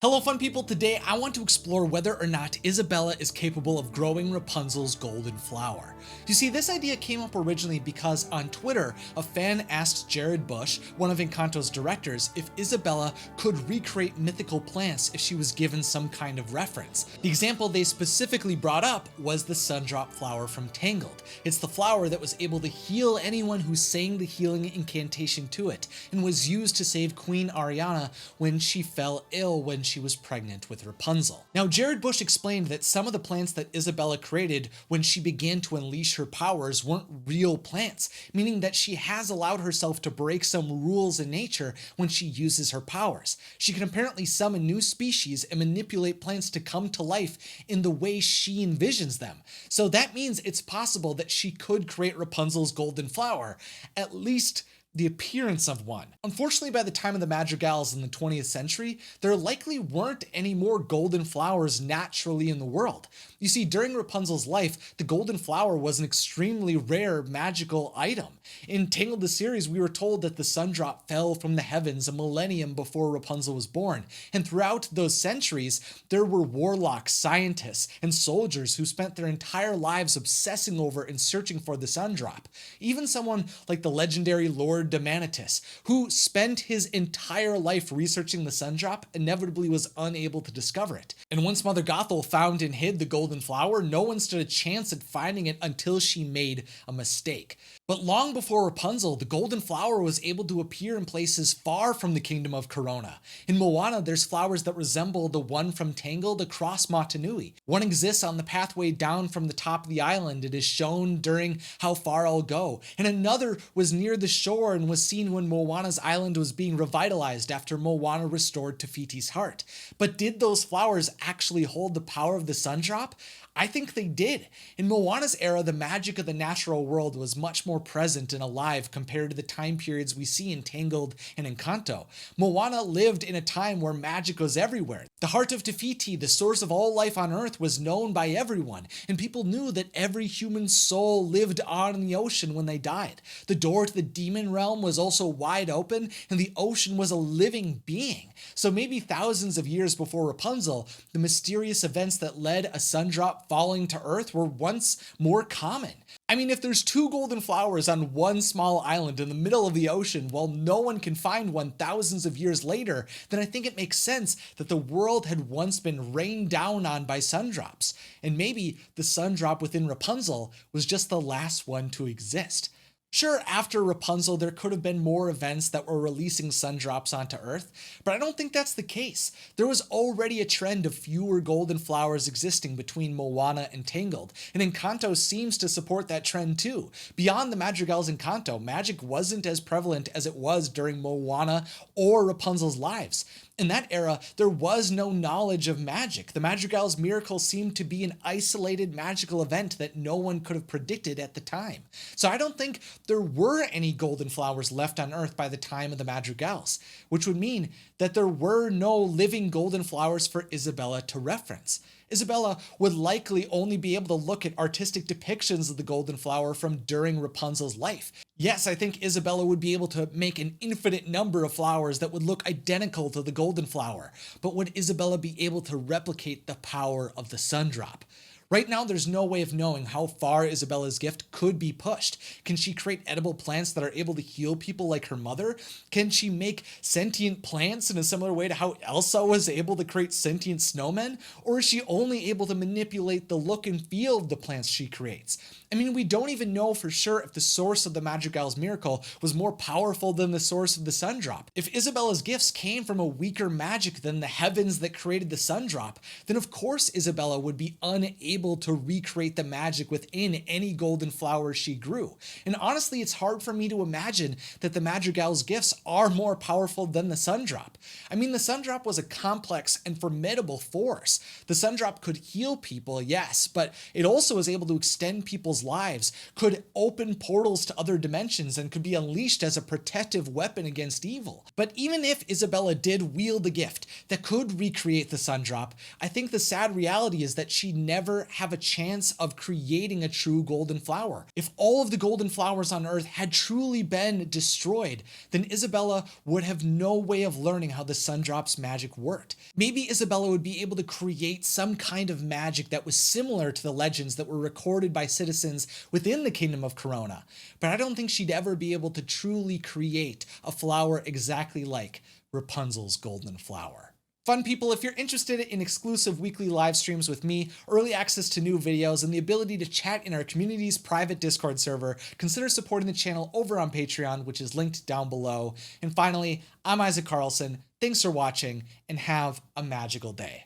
Hello fun people, today I want to explore whether or not Isabella is capable of growing Rapunzel's golden flower. You see, this idea came up originally because on Twitter, a fan asked Jared Bush, one of Encanto's directors, if Isabella could recreate mythical plants if she was given some kind of reference. The example they specifically brought up was the Sundrop flower from Tangled. It's the flower that was able to heal anyone who sang the healing incantation to it, and was used to save Queen Ariana when she fell ill when she was pregnant with Rapunzel. Now, Jared Bush explained that some of the plants that Isabella created when she began to unleash her powers weren't real plants, meaning that she has allowed herself to break some rules in nature when she uses her powers. She can apparently summon new species and manipulate plants to come to life in the way she envisions them. So that means it's possible that she could create Rapunzel's golden flower, at least the appearance of one. Unfortunately, by the time of the Madrigals in the 20th century, there likely weren't any more golden flowers naturally in the world. You see, during Rapunzel's life, the golden flower was an extremely rare magical item. In Tangled the series, we were told that the Sundrop fell from the heavens a millennium before Rapunzel was born, and throughout those centuries, there were warlocks, scientists, and soldiers who spent their entire lives obsessing over and searching for the Sundrop. Even someone like the legendary Lord Demanitus, who spent his entire life researching the Sundrop, inevitably was unable to discover it. And once Mother Gothel found and hid the golden flower, no one stood a chance at finding it until she made a mistake. But long before Rapunzel, the golden flower was able to appear in places far from the kingdom of Corona. In Moana, there's flowers that resemble the one from Tangled across Motunui. One exists on the pathway down from the top of the island. It is shown during How Far I'll Go. And another was near the shore and was seen when Moana's island was being revitalized after Moana restored Te Fiti's heart. But did those flowers actually hold the power of the Sundrop? I think they did. In Moana's era, the magic of the natural world was much more present and alive compared to the time periods we see in Tangled and Encanto. Moana lived in a time where magic was everywhere. The heart of Te Fiti, the source of all life on Earth, was known by everyone, and people knew that every human soul lived on in the ocean when they died. The door to the demon realm was also wide open, and the ocean was a living being. So maybe thousands of years before Rapunzel, the mysterious events that led a Sundrop falling to Earth were once more common. I mean, if there's two golden flowers on one small island in the middle of the ocean while no one can find one thousands of years later, then I think it makes sense that the world had once been rained down on by Sundrops. And maybe the Sundrop within Rapunzel was just the last one to exist. Sure, after Rapunzel, there could have been more events that were releasing Sundrops onto Earth, but I don't think that's the case. There was already a trend of fewer golden flowers existing between Moana and Tangled, and Encanto seems to support that trend too. Beyond the Madrigals Encanto, magic wasn't as prevalent as it was during Moana or Rapunzel's lives. In that era, there was no knowledge of magic. The Madrigal's miracle seemed to be an isolated magical event that no one could have predicted at the time. So I don't think there were any golden flowers left on Earth by the time of the Madrigals, which would mean that there were no living golden flowers for Isabella to reference. Isabella would likely only be able to look at artistic depictions of the golden flower from during Rapunzel's life. Yes, I think Isabella would be able to make an infinite number of flowers that would look identical to the golden flower, but would Isabella be able to replicate the power of the Sundrop? Right now, there's no way of knowing how far Isabella's gift could be pushed. Can she create edible plants that are able to heal people like her mother? Can she make sentient plants in a similar way to how Elsa was able to create sentient snowmen? Or is she only able to manipulate the look and feel of the plants she creates? I mean, we don't even know for sure if the source of the Madrigal's miracle was more powerful than the source of the Sundrop. If Isabella's gifts came from a weaker magic than the heavens that created the Sundrop, then of course Isabella would be unable to recreate the magic within any golden flower she grew. And honestly, it's hard for me to imagine that the Madrigal's gifts are more powerful than the Sundrop. I mean, the Sundrop was a complex and formidable force. The Sundrop could heal people, yes, but it also was able to extend people's lives, could open portals to other dimensions, and could be unleashed as a protective weapon against evil. But even if Isabella did wield a gift that could recreate the Sundrop, I think the sad reality is that she never have a chance of creating a true golden flower. If all of the golden flowers on Earth had truly been destroyed, then Isabella would have no way of learning how the sun drops magic worked. Maybe Isabella would be able to create some kind of magic that was similar to the legends that were recorded by citizens within the Kingdom of Corona, but I don't think she'd ever be able to truly create a flower exactly like Rapunzel's golden flower. Fun people, if you're interested in exclusive weekly live streams with me, early access to new videos, and the ability to chat in our community's private Discord server, consider supporting the channel over on Patreon, which is linked down below. And finally, I'm Isaac Carlson. Thanks for watching, and have a magical day.